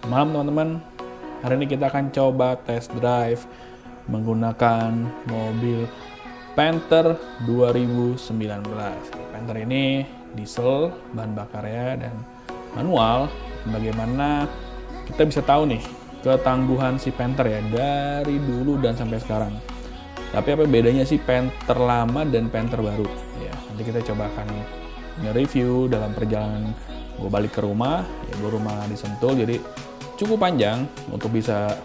Malam teman-teman, hari ini kita akan coba test drive menggunakan mobil Panther 2019. Panther ini diesel, bahan bakarnya dan manual. Bagaimana kita bisa tahu nih ketangguhan si Panther ya dari dulu dan sampai sekarang. Tapi apa bedanya sih Panther lama dan Panther baru? Ya, nanti kita coba akan nge-review dalam perjalanan gue balik ke rumah. Ya, gue rumah di Sentul, jadi cukup panjang untuk bisa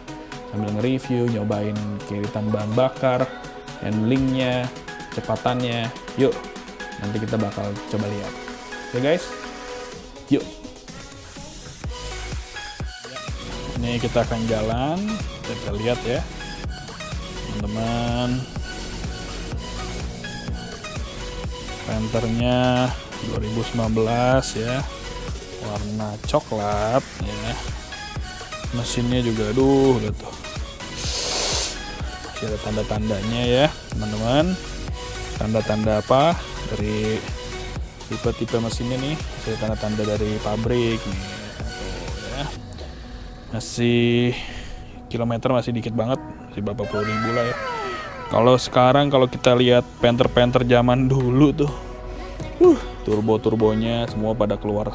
sambil nge-review, nyobain kiritan bahan bakar, handlingnya, kecepatannya. Yuk, nanti kita bakal coba lihat. Oke guys, yuk. Ini kita akan jalan, kita lihat ya, teman-teman. Panthernya 2019 ya, warna coklat ya. Mesinnya juga, aduh, lihat tuh. Masih ada tanda-tandanya ya, teman-teman. Tanda-tanda apa? Dari tipe-tipe mesinnya nih, masih tanda-tanda dari pabrik nih. Tuh, ya. Masih kilometer masih dikit banget, masih berapa puluh ribu lah ya. Kalau sekarang kalau kita lihat Panther zaman dulu tuh, turbo-turbonya semua pada keluar.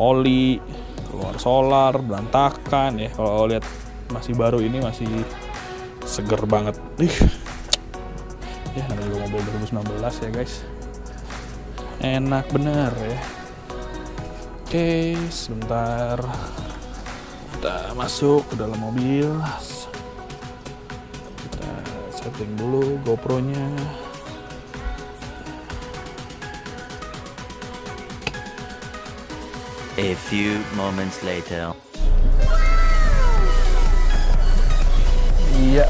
Oli, keluar solar, berantakan ya. Kalau lihat masih baru ini masih seger banget. Ya, namanya juga mobil 2019 ya guys. Enak bener ya. Oke, sebentar. Kita masuk ke dalam mobil. Kita setting dulu GoPro-nya. A few moments later. Iya,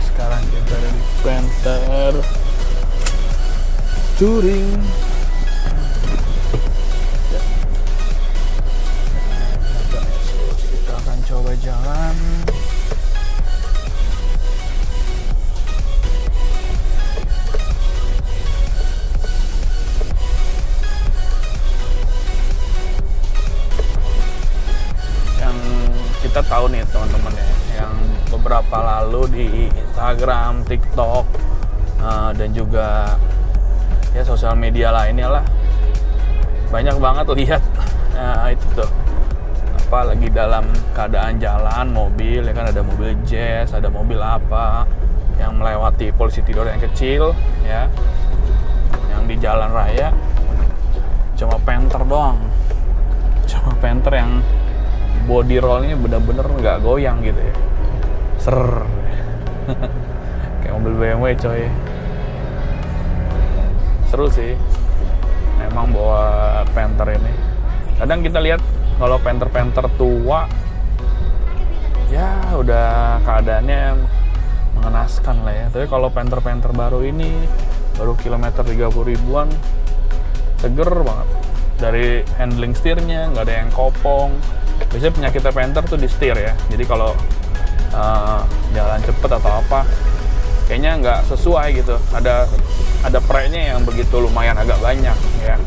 sekarang kita ada di Panther Touring. Ya. Terus kita akan coba jalan. Kita tahu nih teman-teman ya, yang beberapa lalu di Instagram, TikTok, dan juga ya sosial media lainnya lah, banyak banget lihat itu tuh apa lagi dalam keadaan jalan mobil ya kan, ada mobil Jazz, ada mobil apa yang melewati polisi tidur yang kecil ya, yang di jalan raya cuma Panther doang, cuma Panther yang body rollnya bener-bener nggak goyang gitu ya, kayak mobil BMW coy. Seru sih memang bawa Panther ini. Kadang kita lihat kalau Panther tua ya udah keadaannya mengenaskan lah ya, tapi kalau Panther baru ini baru kilometer 30 ribuan, seger banget. Dari handling setirnya nggak ada yang kopong. Biasanya penyakitnya Panther tuh di setir ya, jadi kalau jalan cepet atau apa kayaknya nggak sesuai gitu, ada prenya yang begitu lumayan agak banyak ya,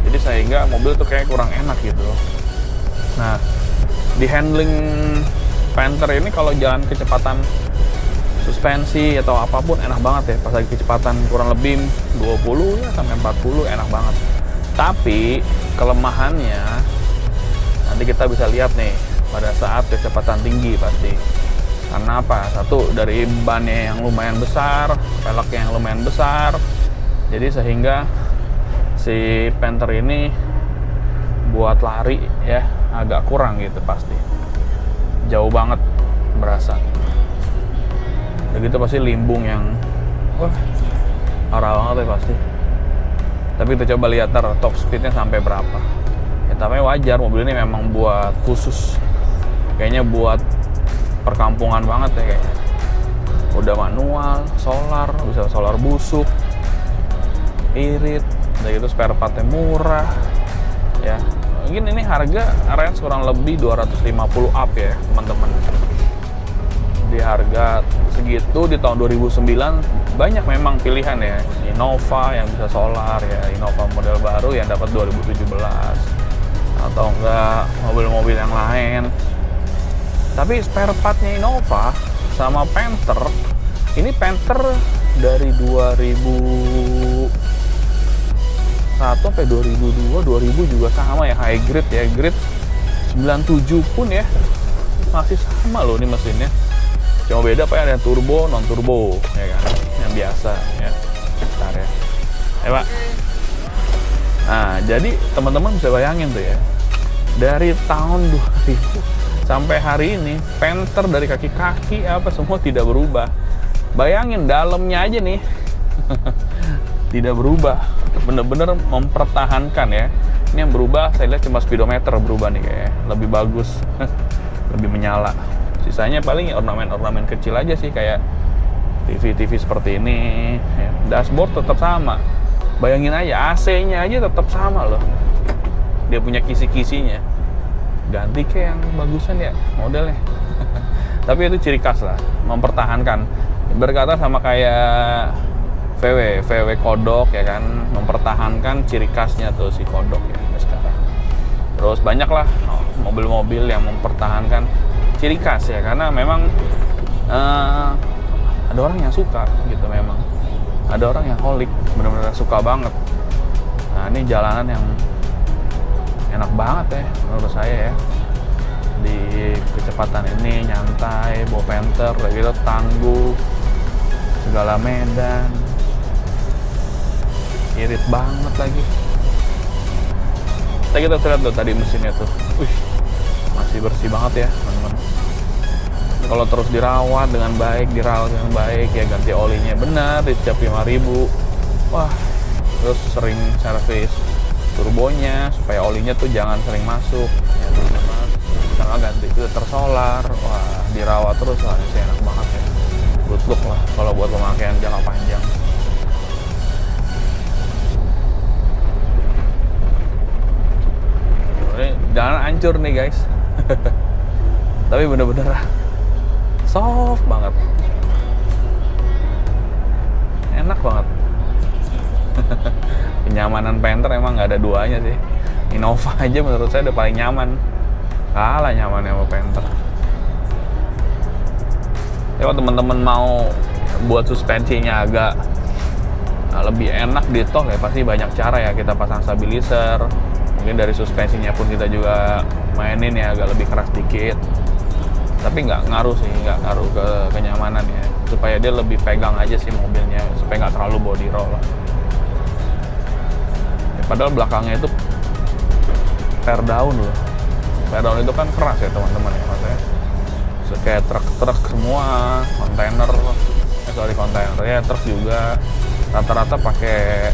jadi sehingga mobil tuh kayak kurang enak gitu. Nah, di handling Panther ini kalau jalan kecepatan suspensi atau apapun enak banget ya, pas lagi kecepatan kurang lebih 20 ya sampai 40 enak banget. Tapi kelemahannya nanti kita bisa lihat nih pada saat kecepatan tinggi pasti. Karena apa? Satu, dari bannya yang lumayan besar, peleknya yang lumayan besar, jadi sehingga si Panther ini buat lari ya agak kurang gitu pasti. Jauh banget berasa. Begitu pasti limbung yang parah banget ya pasti. Tapi kita coba lihat top speednya sampai berapa. Ya, tapi wajar, mobil ini memang buat khusus, kayaknya buat perkampungan banget ya kayaknya. Udah manual, solar, bisa solar busuk, irit, udah gitu spare partnya murah ya. Mungkin ini harga range kurang lebih 250 up ya teman-teman. Di harga segitu di tahun 2009 banyak memang pilihan ya. Innova yang bisa solar ya, Innova model baru yang dapat 2017 atau enggak mobil-mobil yang lain. Tapi spare partnya Innova sama Panther, ini Panther dari 2001 sampai 2002, 2000 juga sama ya, high grade ya, grade 97 pun ya masih sama loh ini mesinnya. Cuma beda Pak, ada turbo, non turbo ya kan, yang biasa ya. Bentar ya. Pak. Nah, jadi teman-teman bisa bayangin tuh ya. Dari tahun 2000 sampai hari ini, Panther dari kaki-kaki apa semua tidak berubah. Bayangin dalamnya aja nih. Tidak berubah. Bener-bener mempertahankan ya. Ini yang berubah, saya lihat cuma speedometer berubah nih kayak. Lebih bagus. Lebih menyala. Sisanya paling ornamen-ornamen kecil aja sih, kayak TV-TV seperti ini ya. Dashboard tetap sama. Bayangin aja, AC-nya aja tetap sama loh. Dia punya kisi-kisinya. Ganti kayak yang bagusan ya modelnya. Tapi itu ciri khas lah, mempertahankan. Berkata sama kayak VW kodok ya kan, mempertahankan ciri khasnya tuh si kodok ya sekarang. Terus banyak lah mobil-mobil yang mempertahankan ciri khas ya, karena memang ada orang yang suka gitu, memang ada orang yang holik, benar-benar suka banget. Nah ini jalanan yang enak banget ya menurut saya ya, di kecepatan ini nyantai, bawa Panther gitu, tangguh segala medan, irit banget lagi. Kita lihat tuh tadi mesinnya tuh, masih bersih banget ya teman-teman. Kalau terus dirawat dengan baik, ya, ganti olinya benar, dicap 5.000. Wah, terus sering servis turbonya supaya olinya tuh jangan sering masuk ya teman-teman. Sama ganti filter solar, wah dirawat terus, wah ini sih enak banget ya. Good look lah kalau buat pemakaian jangka panjang. Ini jalan hancur nih guys. Tapi bener-bener soft banget, enak banget. Kenyamanan Panther emang nggak ada duanya sih. Innova aja menurut saya udah paling nyaman, kalah nyamannya sama Panther. Kalau teman-teman mau buat suspensinya agak lebih enak di tol ya, pasti banyak cara ya. Kita pasang stabilizer, mungkin dari suspensinya pun kita juga mainin ya agak lebih keras dikit. Tapi nggak ngaruh sih, nggak ngaruh ke kenyamanan ya, supaya dia lebih pegang aja sih mobilnya, supaya nggak terlalu body roll lah ya. Padahal belakangnya itu tear down loh. Tear down itu kan keras ya teman-teman ya, maksudnya kayak truk-truk semua, kontainer ya, truk juga rata-rata pakai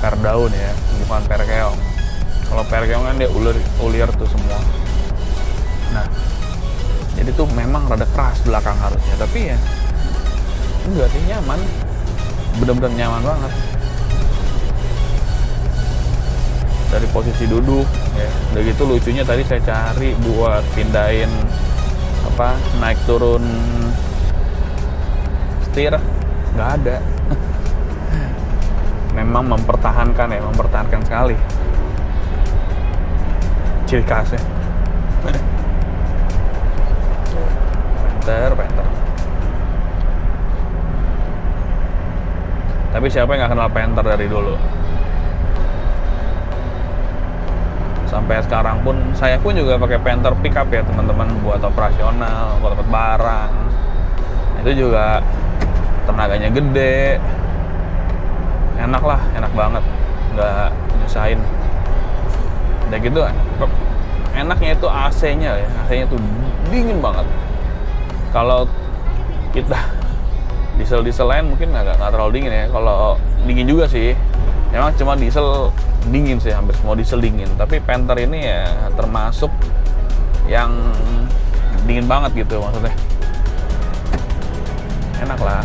tear down ya, bukan perkeong. Kalau perkeong kan dia ulir tuh semua. Nah, jadi tuh memang rada keras belakang harusnya, tapi ya enggak sih, nyaman, bener-bener nyaman banget. Dari posisi duduk ya, udah gitu lucunya tadi saya cari buat pindahin apa, naik turun setir, nggak ada. Memang mempertahankan sekali ciri khasnya. Panther. Tapi siapa yang nggak kenal Panther dari dulu? Sampai sekarang pun, saya pun juga pakai Panther pickup ya teman-teman, buat operasional, buat dapat barang. Itu juga tenaganya gede, enak lah, enak banget, nggak nyusahin. Udah gitu, enaknya itu AC-nya ya, AC-nya tuh dingin banget. Kalau kita diesel lain mungkin nggak terlalu dingin ya. Kalau dingin juga sih, memang cuma diesel dingin sih, hampir semua diesel dingin. Tapi Panther ini ya termasuk yang dingin banget gitu, maksudnya enak lah.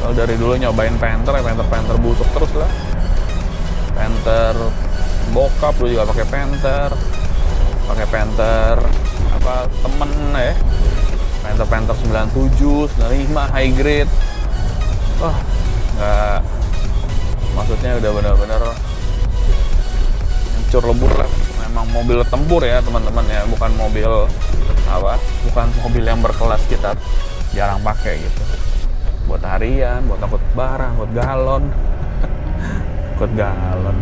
Kalau dari dulu nyobain Panther busuk terus lah. Panther bokap dulu juga pakai Panther beberapa temen ya, Panther 97, 95 high grade. Wah, nggak, maksudnya udah benar-benar hancur lebur lah. Memang mobil tempur ya teman-teman ya, bukan mobil bukan mobil yang berkelas, kita jarang pakai gitu. Buat harian, buat angkut barang, buat galon. Angkut galon.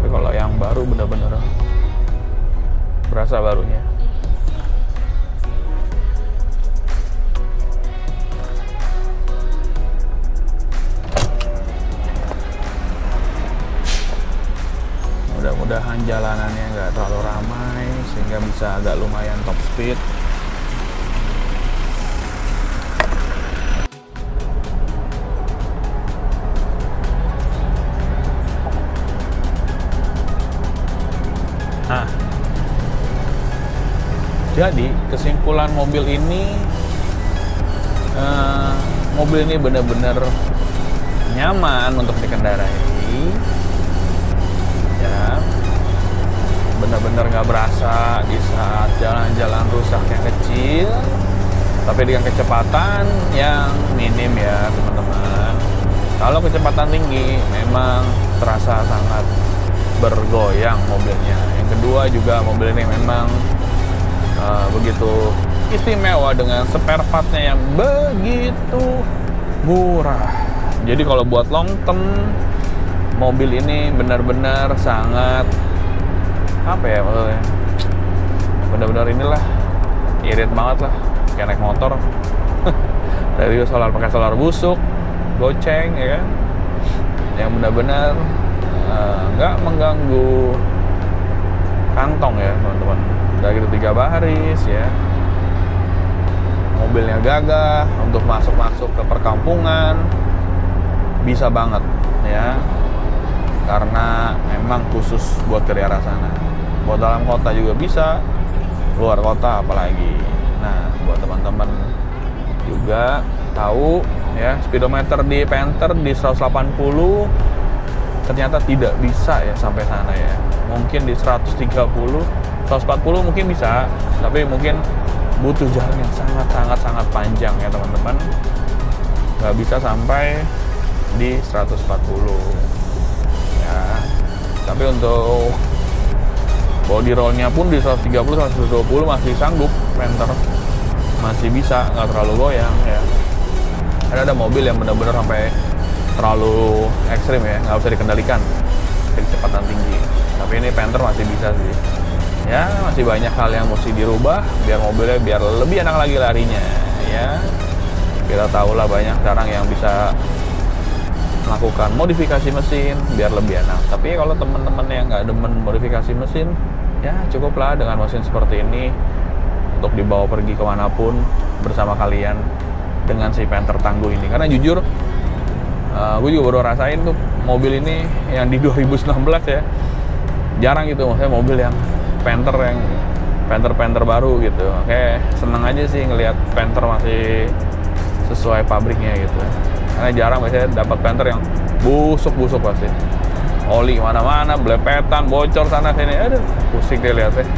Tapi kalau yang baru bener-bener berasa barunya. Mudah-mudahan jalanannya nggak terlalu ramai sehingga bisa agak lumayan top speed. Nah, jadi kesimpulan mobil ini benar-benar nyaman untuk dikendarai. Ya, benar-benar nggak berasa di saat jalan-jalan rusak yang kecil, tapi dengan kecepatan yang minim ya teman-teman. Kalau kecepatan tinggi memang terasa sangat bergoyang mobilnya. Yang kedua juga mobil ini memang begitu istimewa dengan spare partnya yang begitu murah. Jadi kalau buat long term, mobil ini benar-benar sangat maksudnya benar-benar inilah irit banget lah, kayak naik motor. Dari pakai solar busuk, goceng ya kan, yang benar-benar nggak mengganggu kantong ya teman-teman. Udah gitu 3 baris ya, mobilnya gagah untuk masuk ke perkampungan, bisa banget ya, karena memang khusus buat ke daerah sana. Buat dalam kota juga bisa, luar kota apalagi. Nah, buat teman-teman juga tahu ya, speedometer di Panther di 180 ternyata tidak bisa ya sampai sana ya. Mungkin di 130, 140 mungkin bisa, tapi mungkin butuh jalan yang sangat panjang ya teman-teman. Nggak bisa sampai di 140 ya. Tapi untuk body rollnya pun di 130, 120 masih sanggup. Panther masih bisa, nggak terlalu goyang ya. Ada mobil yang benar-benar sampai terlalu ekstrim ya, nggak bisa dikendalikan kecepatan tinggi. Tapi ini Panther masih bisa sih ya. Masih banyak hal yang mesti dirubah biar mobilnya biar lebih enak lagi larinya ya. Kita tahu lah banyak sekarang yang bisa melakukan modifikasi mesin biar lebih enak. Tapi kalau teman-teman yang nggak demen modifikasi mesin, ya cukuplah dengan mesin seperti ini untuk dibawa pergi kemanapun bersama kalian dengan si Panther tangguh ini. Karena jujur, gue juga baru rasain tuh mobil ini yang di 2019 ya, jarang gitu maksudnya mobil yang Panther baru gitu. Oke, seneng aja sih ngelihat Panther masih sesuai pabriknya gitu. Karena jarang biasanya dapat Panther yang busuk pasti. Oli kemana-mana, belepetan, bocor sana sini, aduh pusing deh lihatnya.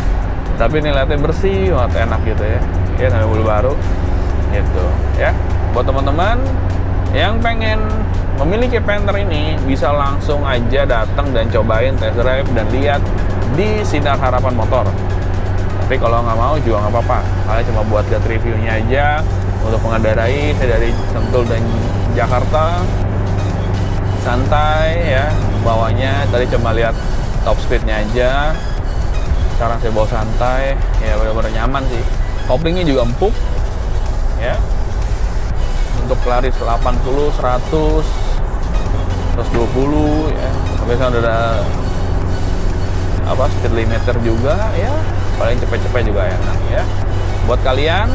Tapi ini lihatnya bersih banget, enak gitu ya. Ya sampai mobil baru gitu ya. Buat teman-teman yang pengen memiliki Panther ini, bisa langsung aja datang dan cobain test drive dan lihat di Sinar Harapan Motor. Tapi kalau nggak mau juga nggak apa-apa, kalian cuma buat lihat reviewnya aja untuk mengendarai. Saya dari Sentul dan Jakarta, santai ya bawanya. Tadi cuma lihat top speednya aja, sekarang saya bawa santai ya, benar-benar nyaman sih. Koplingnya juga empuk ya, untuk lari 80, 100, 120 ya. Tapi sekarang udah ada speed limiter juga ya, paling cepet-cepet juga enak ya. Buat kalian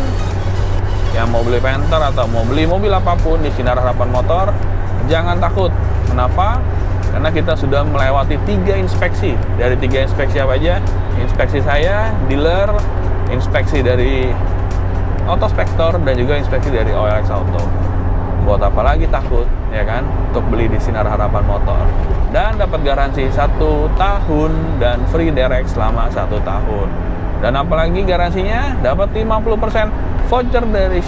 yang mau beli Panther atau mau beli mobil apapun di Sinar Harapan Motor, jangan takut. Kenapa? Karena kita sudah melewati 3 inspeksi. Dari 3 inspeksi apa aja? Inspeksi saya, dealer, inspeksi dari Auto Spector dan juga inspeksi dari OLX Auto. Buat apa lagi takut, ya kan, untuk beli di Sinar Harapan Motor. Dan dapat garansi 1 tahun dan free direct selama 1 tahun. Dan apalagi garansinya dapat 50% voucher dari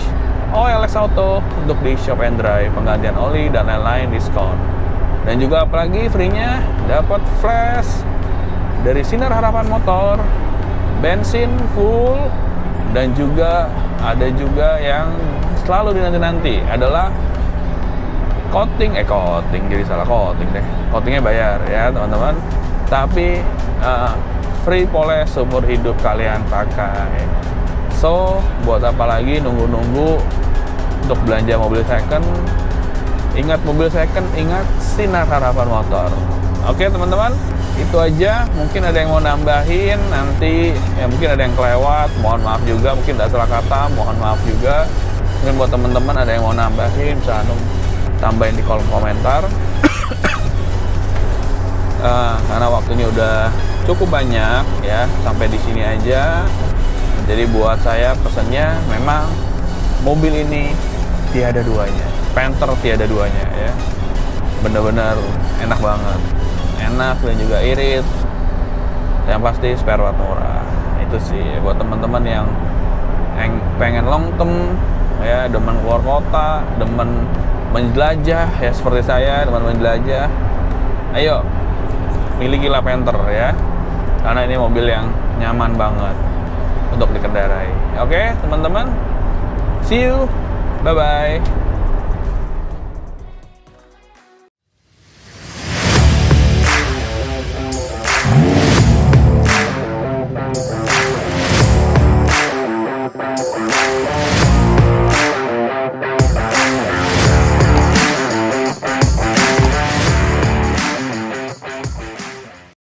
OLX Auto untuk di shop and drive, penggantian oli dan lain-lain diskon. Dan juga apalagi free-nya dapat flash dari Sinar Harapan Motor, bensin full, dan juga ada juga yang selalu dinanti-nanti adalah coating jadi salah coating deh. Coatingnya bayar ya teman-teman, tapi free poles seumur hidup kalian pakai. So buat apa lagi nunggu-nunggu untuk belanja mobil second? Ingat mobil second, ingat Sinar Harapan Motor. Oke teman-teman, itu aja. Mungkin ada yang mau nambahin nanti, ya mungkin ada yang kelewat, mohon maaf juga. Mungkin tidak salah kata, mohon maaf juga. Mungkin buat teman-teman ada yang mau nambahin, bisa tambahin di kolom komentar. Karena waktunya udah cukup banyak ya, sampai di sini aja. Jadi buat saya pesannya memang mobil ini tiada duanya, Panther tiada duanya ya. Bener-bener enak banget, enak dan juga irit. Yang pasti spare part murah. Itu sih buat teman-teman yang pengen long term ya, demen keluar kota, demen menjelajah ya seperti saya, demen menjelajah. Ayo milikilah Panther ya, karena ini mobil yang nyaman banget untuk dikendarai. Oke teman-teman, see you, bye bye.